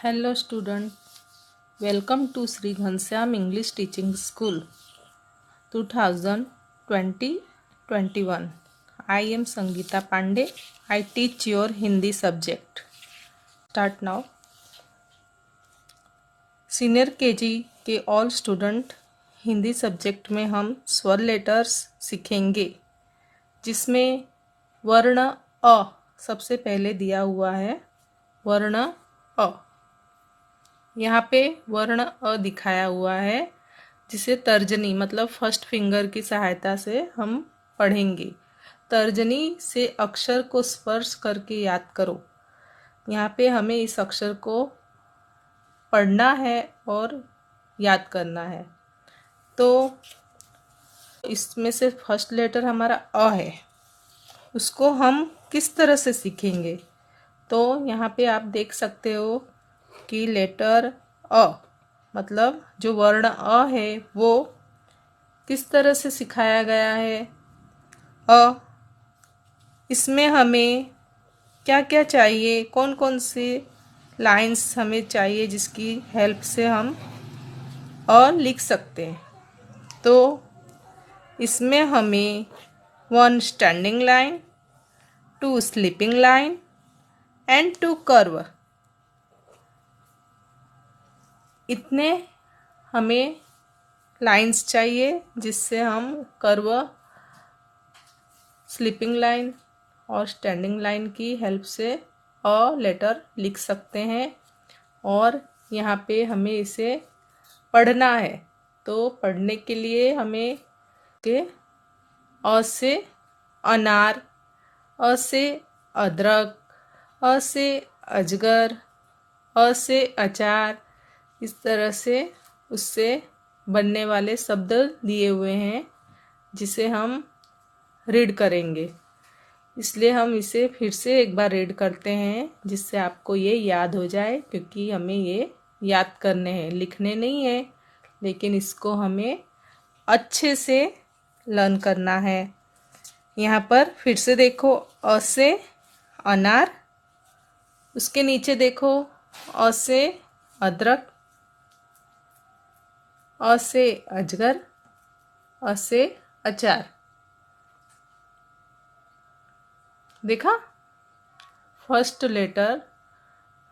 Hello student, welcome to Sri Ghanshyam English Teaching School 2020-21. I am Sangeeta Pandey. I teach your Hindi subject. Start now. Senior KG के all student Hindi subject में हम स्वर letters सीखेंगे, जिसमें वर्ण अ सबसे पहले दिया हुआ है। वर्ण अ, यहाँ पे वर्ण अ दिखाया हुआ है, जिसे तर्जनी मतलब फर्स्ट फिंगर की सहायता से हम पढ़ेंगे। तर्जनी से अक्षर को स्पर्श करके याद करो। यहाँ पे हमें इस अक्षर को पढ़ना है और याद करना है। तो इसमें से फर्स्ट लेटर हमारा अ है, उसको हम किस तरह से सीखेंगे? तो यहाँ पे आप देख सकते हो कि लेटर अ मतलब जो वर्ण अ है वो किस तरह से सिखाया गया है। अ, इसमें हमें क्या क्या चाहिए, कौन कौन से लाइंस हमें चाहिए जिसकी हेल्प से हम अ लिख सकते हैं। तो इसमें हमें 1 standing line, 2 sleeping line and 2 curve, इतने हमें लाइंस चाहिए जिससे हम कर्व, स्लीपिंग लाइन और स्टैंडिंग लाइन की हेल्प से अ लेटर लिख सकते हैं। और यहाँ पे हमें इसे पढ़ना है। तो पढ़ने के लिए हमें के अ से अनार, अ से अदरक, अ से अजगर, अ से अचार, इस तरह से उससे बनने वाले शब्द दिए हुए हैं, जिसे हम रीड करेंगे। इसलिए हम इसे फिर से एक बार रीड करते हैं, जिससे आपको ये याद हो जाए, क्योंकि हमें ये याद करने हैं, लिखने नहीं है, लेकिन इसको हमें अच्छे से लर्न करना है। यहाँ पर फिर से देखो, अ से अनार, उसके नीचे देखो अ से अदरक, अ से अजगर, अ से अचार। देखा, फर्स्ट लेटर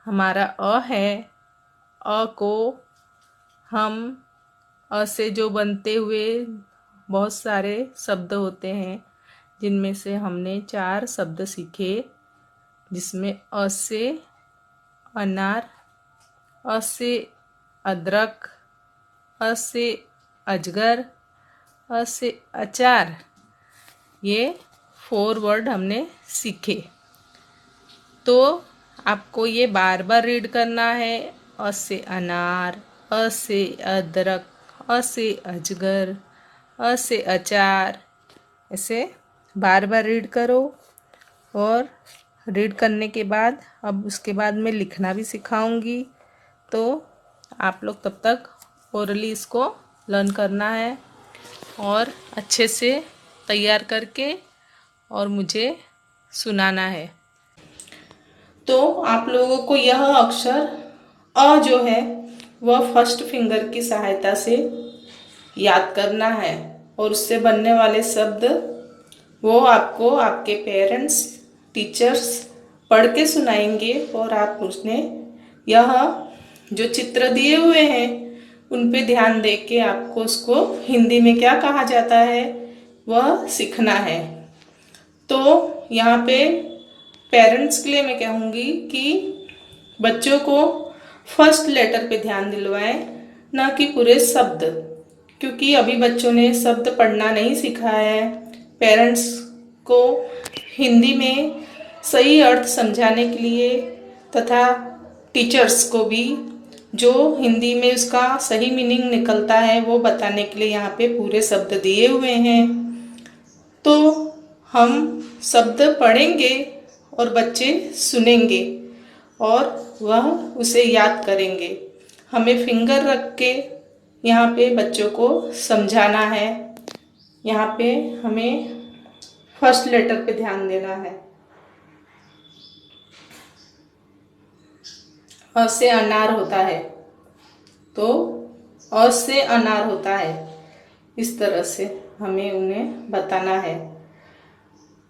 हमारा अ है। अ को हम अ से जो बनते हुए बहुत सारे शब्द होते हैं, जिनमें से हमने 4 शब्द सीखे, जिसमें अ से अनार, अ से अदरक, अ से अजगर, अ से अचार, ये 4 वर्ड हमने सीखे। तो आपको ये बार बार रीड करना है। अ से अनार, अ से अदरक, अ से अजगर, अ से अचार, ऐसे बार बार रीड करो। और रीड करने के बाद अब उसके बाद मैं लिखना भी सिखाऊंगी। तो आप लोग तब तक ओरली इसको लर्न करना है और अच्छे से तैयार करके और मुझे सुनाना है। तो आप लोगों को यह अक्षर अ जो है वह फर्स्ट फिंगर की सहायता से याद करना है, और उससे बनने वाले शब्द वो आपको आपके पेरेंट्स, टीचर्स पढ़ के सुनाएंगे, और आप उसने यह जो चित्र दिए हुए हैं उन पे ध्यान दे के आपको उसको हिंदी में क्या कहा जाता है वह सीखना है। तो यहाँ पे पेरेंट्स के लिए मैं कहूँगी कि बच्चों को फर्स्ट लेटर पे ध्यान दिलवाएं, ना कि पूरे शब्द, क्योंकि अभी बच्चों ने शब्द पढ़ना नहीं सीखा है। पेरेंट्स को हिंदी में सही अर्थ समझाने के लिए तथा टीचर्स को भी जो हिंदी में उसका सही मीनिंग निकलता है वो बताने के लिए यहाँ पे पूरे शब्द दिए हुए हैं। तो हम शब्द पढ़ेंगे और बच्चे सुनेंगे और वह उसे याद करेंगे। हमें फिंगर रख के यहाँ पे बच्चों को समझाना है। यहाँ पे हमें फर्स्ट लेटर पे ध्यान देना है। अ से अनार होता है, तो अ से अनार होता है, इस तरह से हमें उन्हें बताना है।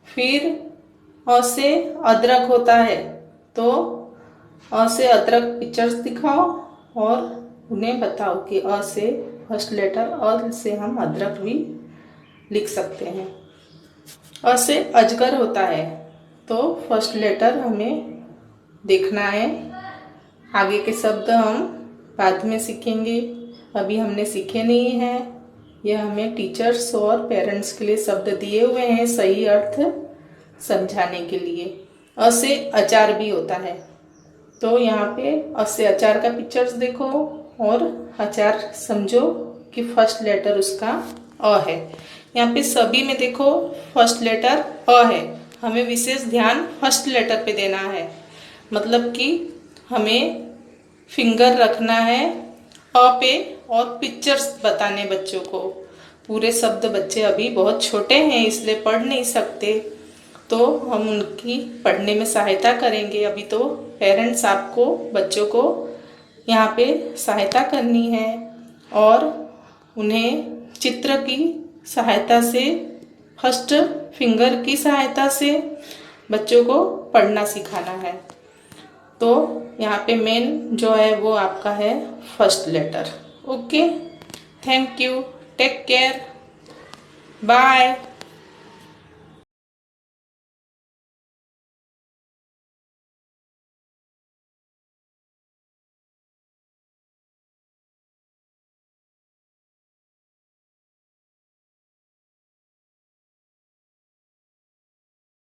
फिर अ से अदरक होता है, तो अ से अदरक पिक्चर्स दिखाओ और उन्हें बताओ कि अ से फर्स्ट लेटर अ से हम अदरक भी लिख सकते हैं। अ से अजगर होता है, तो फर्स्ट लेटर हमें देखना है। आगे के शब्द हम बाद में सीखेंगे, अभी हमने सीखे नहीं हैं। यह हमें टीचर्स और पेरेंट्स के लिए शब्द दिए हुए हैं सही अर्थ समझाने के लिए। अ से अचार भी होता है, तो यहाँ पे अ से अचार का पिक्चर्स देखो और अचार समझो कि फर्स्ट लेटर उसका अ है। यहाँ पे सभी में देखो फर्स्ट लेटर अ है, हमें विशेष ध्यान फर्स्ट लेटर पे देना है, मतलब कि हमें फिंगर रखना है अ पे और पिक्चर्स बताने बच्चों को। पूरे शब्द बच्चे अभी बहुत छोटे हैं इसलिए पढ़ नहीं सकते, तो हम उनकी पढ़ने में सहायता करेंगे। अभी तो पेरेंट्स आपको बच्चों को यहाँ पे सहायता करनी है और उन्हें चित्र की सहायता से, फर्स्ट फिंगर की सहायता से बच्चों को पढ़ना सिखाना है। तो यहाँ पे मेन जो है वो आपका है first letter. Okay, thank you, take care, bye.